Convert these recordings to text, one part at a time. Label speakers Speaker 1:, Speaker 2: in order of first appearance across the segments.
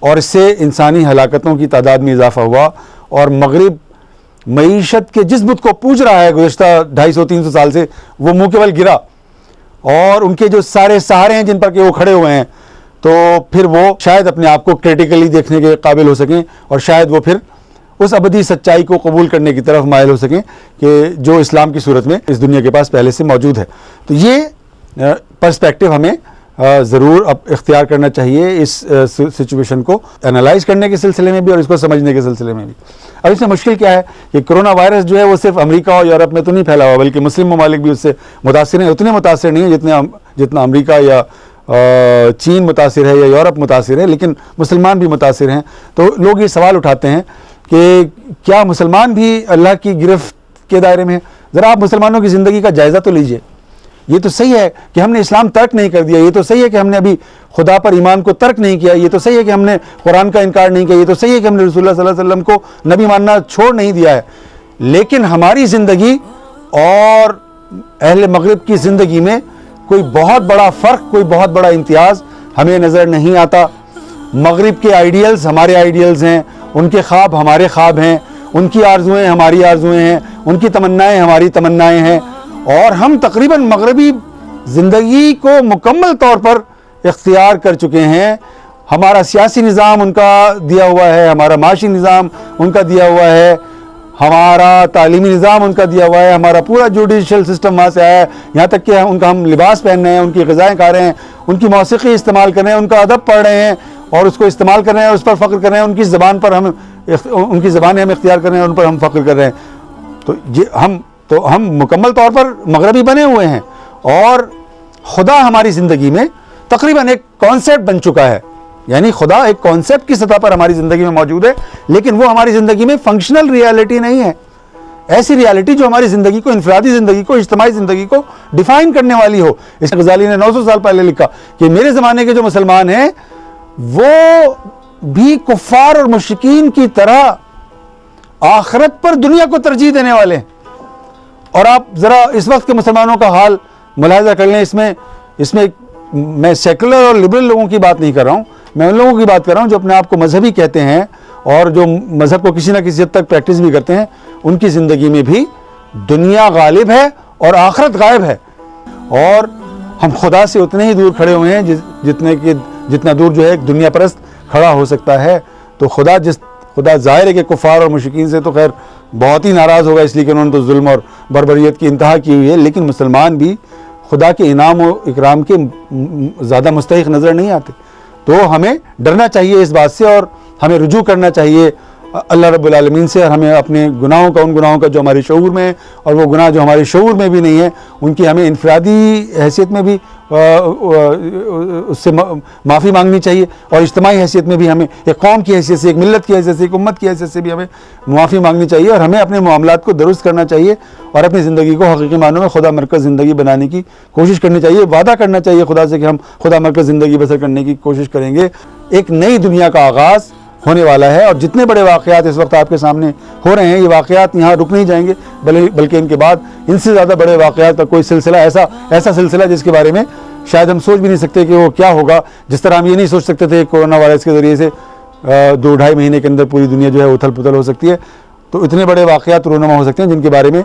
Speaker 1: اور اس سے انسانی ہلاکتوں کی تعداد میں اضافہ ہوا، اور مغرب معیشت کے جس بت کو پوج رہا ہے گزشتہ 250-300 سال سے، وہ منہ کے بل گرا، اور ان کے جو سارے سہارے ہیں جن پر کہ وہ کھڑے ہوئے ہیں، تو پھر وہ شاید اپنے آپ کو کریٹیکلی دیکھنے کے قابل ہو سکیں، اور شاید وہ پھر اس ابدی سچائی کو قبول کرنے کی طرف مائل ہو سکیں کہ جو اسلام کی صورت میں اس دنیا کے پاس پہلے سے موجود ہے۔ تو یہ پرسپیکٹو ہمیں ضرور اب اختیار کرنا چاہیے اس سچویشن کو انالائز کرنے کے سلسلے میں بھی اور اس کو سمجھنے کے سلسلے میں بھی۔ اب اس میں مشکل کیا ہے کہ کرونا وائرس جو ہے وہ صرف امریکہ اور یورپ میں تو نہیں پھیلا ہوا، بلکہ مسلم ممالک بھی اس سے متاثر ہیں، اتنے متاثر نہیں ہیں جتنا امریکہ یا چین متاثر ہے یا یورپ متاثر ہے، لیکن مسلمان بھی متاثر ہیں۔ تو لوگ یہ سوال اٹھاتے ہیں کہ کیا مسلمان بھی اللہ کی گرفت کے دائرے میں ہیں؟ ذرا آپ مسلمانوں کی زندگی کا جائزہ تو لیجئے۔ یہ تو صحیح ہے کہ ہم نے اسلام ترک نہیں کر دیا، یہ تو صحیح ہے کہ ہم نے ابھی خدا پر ایمان کو ترک نہیں کیا، یہ تو صحیح ہے کہ ہم نے قرآن کا انکار نہیں کیا، یہ تو صحیح ہے کہ ہم نے رسول اللہ صلی اللہ علیہ وسلم کو نبی ماننا چھوڑ نہیں دیا ہے، لیکن ہماری زندگی اور اہل مغرب کی زندگی میں کوئی بہت بڑا فرق، کوئی بہت بڑا امتیاز ہمیں نظر نہیں آتا۔ مغرب کے آئیڈیلز ہمارے آئیڈیلز ہیں، ان کے خواب ہمارے خواب ہیں، ان کی آرزوئیں ہماری آرزوئیں ہیں، ان کی تمنائیں ہماری تمنائیں ہیں، اور ہم تقریباً مغربی زندگی کو مکمل طور پر اختیار کر چکے ہیں۔ ہمارا سیاسی نظام ان کا دیا ہوا ہے، ہمارا معاشی نظام ان کا دیا ہوا ہے، ہمارا تعلیمی نظام ان کا دیا ہوا ہے، ہمارا پورا جوڈیشل سسٹم وہاں سے آیا ہے، یہاں تک کہ ان کا ہم لباس پہن رہے ہیں، ان کی غذائیں کھا رہے ہیں، ان کی موسیقی استعمال کر رہے ہیں، ان کا ادب پڑھ رہے ہیں اور اس کو استعمال کر رہے ہیں، اس پر فخر کر رہے ہیں، ان کی زبان پر ان کی زبانیں ہم اختیار کر رہے ہیں، ان پر ہم فخر کر رہے ہیں۔ تو ہم مکمل طور پر مغربی بنے ہوئے ہیں، اور خدا ہماری زندگی میں تقریباً ایک کانسیپٹ بن چکا ہے، یعنی خدا ایک کانسیپٹ کی سطح پر ہماری زندگی میں موجود ہے، لیکن وہ ہماری زندگی میں فنکشنل ریالٹی نہیں ہے، ایسی ریالٹی جو ہماری زندگی کو، انفرادی زندگی کو، اجتماعی زندگی کو ڈیفائن کرنے والی ہو۔ اس غزالی نے 900 سال پہلے لکھا کہ میرے زمانے کے جو مسلمان ہیں وہ بھی کفار اور مشرکین کی طرح آخرت پر دنیا کو ترجیح دینے والے ہیں۔ اور آپ ذرا اس وقت کے مسلمانوں کا حال ملاحظہ کر لیں، اس میں میں سیکولر اور لبرل لوگوں کی بات نہیں کر رہا ہوں، میں ان لوگوں کی بات کر رہا ہوں جو اپنے آپ کو مذہبی کہتے ہیں اور جو مذہب کو کسی نہ کسی حد تک پریکٹس بھی کرتے ہیں۔ ان کی زندگی میں بھی دنیا غالب ہے اور آخرت غائب ہے، اور ہم خدا سے اتنے ہی دور کھڑے ہوئے ہیں جتنا دور جو ہے ایک دنیا پرست کھڑا ہو سکتا ہے۔ تو خدا ظاہر ہے کہ کفار اور مشرکین سے تو خیر بہت ہی ناراض ہوگا، اس لیے کہ انہوں نے تو ظلم اور بربریت کی انتہا کی ہوئی ہے، لیکن مسلمان بھی خدا کے انعام و اکرام کے زیادہ مستحق نظر نہیں آتے۔ تو ہمیں ڈرنا چاہیے اس بات سے، اور ہمیں رجوع کرنا چاہیے اللہ رب العالمین سے، اور ہمیں اپنے گناہوں کا، ان گناہوں کا جو ہمارے شعور میں ہے اور وہ گناہ جو ہمارے شعور میں بھی نہیں ہے، ان کی ہمیں انفرادی حیثیت میں بھی اس سے معافی مانگنی چاہیے، اور اجتماعی حیثیت میں بھی ہمیں ایک قوم کی حیثیت سے، ایک ملت کی حیثیت سے، ایک امت کی حیثیت سے بھی ہمیں معافی مانگنی چاہیے، اور ہمیں اپنے معاملات کو درست کرنا چاہیے اور اپنی زندگی کو حقیقی معنوں میں خدا مرکز زندگی بنانے کی کوشش کرنی چاہیے۔ وعدہ کرنا چاہیے خدا سے کہ ہم خدا مرکز زندگی بسر کرنے کی کوشش کریں گے۔ ایک نئی دنیا کا آغاز ہونے والا ہے، اور جتنے بڑے واقعات اس وقت آپ کے سامنے ہو رہے ہیں، یہ واقعات یہاں رک نہیں جائیں گے، بلکہ ان کے بعد ان سے زیادہ بڑے واقعات کا کوئی سلسلہ، ایسا سلسلہ جس کے بارے میں شاید ہم سوچ بھی نہیں سکتے کہ وہ کیا ہوگا۔ جس طرح ہم یہ نہیں سوچ سکتے تھے کہ کورونا وائرس کے ذریعے سے 2-2.5 مہینے کے اندر پوری دنیا جو ہے اتھل پتھل ہو سکتی ہے، تو اتنے بڑے واقعات رونما ہو سکتے ہیں جن کے بارے میں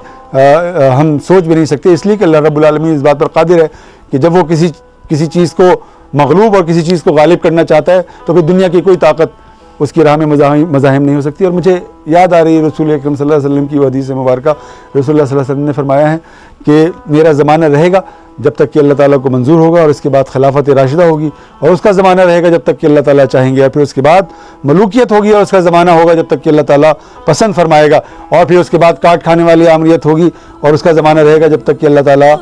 Speaker 1: ہم سوچ بھی نہیں سکتے، اس لیے کہ اللہ رب العالمین اس بات پر قادر ہے کہ جب وہ کسی چیز کو مغلوب اور کسی چیز کو غالب کرنا چاہتا ہے تو پھر دنیا کی کوئی طاقت اس کی راہ میں مزاحم نہیں ہو سکتی۔ اور مجھے یاد آ رہی ہے رسول اکرم صلی اللہ علیہ وسلم کی وہ حدیث مبارکہ، رسول اللہ صلی اللہ علیہ وسلم نے فرمایا ہے کہ میرا زمانہ رہے گا جب تک کہ اللہ تعالیٰ کو منظور ہوگا، اور اس کے بعد خلافت راشدہ ہوگی، اور اس کا زمانہ رہے گا جب تک کہ اللہ تعالیٰ چاہیں گے، اور پھر اس کے بعد ملوکیت ہوگی، اور اس کا زمانہ ہوگا جب تک کہ اللہ تعالیٰ پسند فرمائے گا، اور پھر اس کے بعد کاٹ کھانے والی آمریت ہوگی، اور اس کا زمانہ رہے گا جب تک کہ اللہ تعالیٰ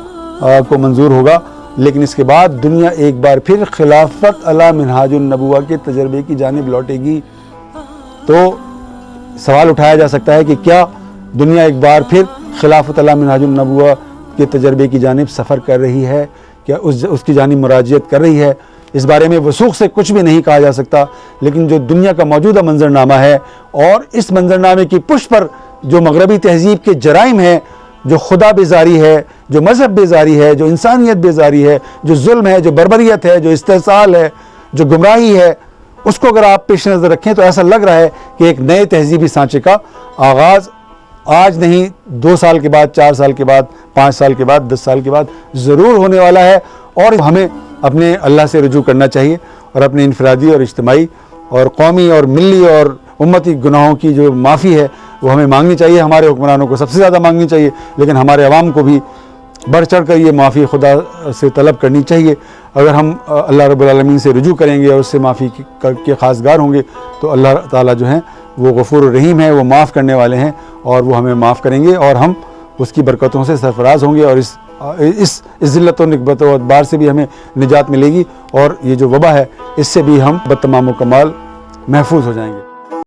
Speaker 1: کو منظور ہوگا، لیکن اس کے بعد دنیا ایک بار پھر خلافت علی منہاج النبوہ کے تجربے کی جانب لوٹے گی۔ تو سوال اٹھایا جا سکتا ہے کہ کیا دنیا ایک بار پھر خلافت علی منہاج النبوہ کے تجربے کی جانب سفر کر رہی ہے، کیا اس کی جانب مراجعت کر رہی ہے؟ اس بارے میں وثوق سے کچھ بھی نہیں کہا جا سکتا، لیکن جو دنیا کا موجودہ منظرنامہ ہے، اور اس منظرنامے کی پشت پر جو مغربی تہذیب کے جرائم ہیں، جو خدا بیزاری ہے، جو مذہب بیزاری ہے، جو انسانیت بیزاری ہے، جو ظلم ہے، جو بربریت ہے، جو استحصال ہے، جو گمراہی ہے، اس کو اگر آپ پیش نظر رکھیں تو ایسا لگ رہا ہے کہ ایک نئے تہذیبی سانچے کا آغاز آج نہیں 2 سال کے بعد، 4 سال کے بعد، 5 سال کے بعد، 10 سال کے بعد ضرور ہونے والا ہے، اور ہمیں اپنے اللہ سے رجوع کرنا چاہیے اور اپنے انفرادی اور اجتماعی اور قومی اور ملی اور امتی گناہوں کی جو معافی ہے وہ ہمیں مانگنی چاہیے، ہمارے حکمرانوں کو سب سے زیادہ مانگنی چاہیے، لیکن ہمارے عوام کو بھی بڑھ چڑھ کر یہ معافی خدا سے طلب کرنی چاہیے۔ اگر ہم اللہ رب العالمین سے رجوع کریں گے اور اس سے معافی کے خواستگار ہوں گے تو اللہ تعالیٰ جو ہیں وہ غفور الرحیم ہیں، وہ معاف کرنے والے ہیں، اور وہ ہمیں معاف کریں گے اور ہم اس کی برکتوں سے سرفراز ہوں گے، اور اس ذلت و نکبت و ادبار سے بھی ہمیں نجات ملے گی، اور یہ جو وبا ہے اس سے بھی ہم بتمام و کمال محفوظ ہو جائیں گے۔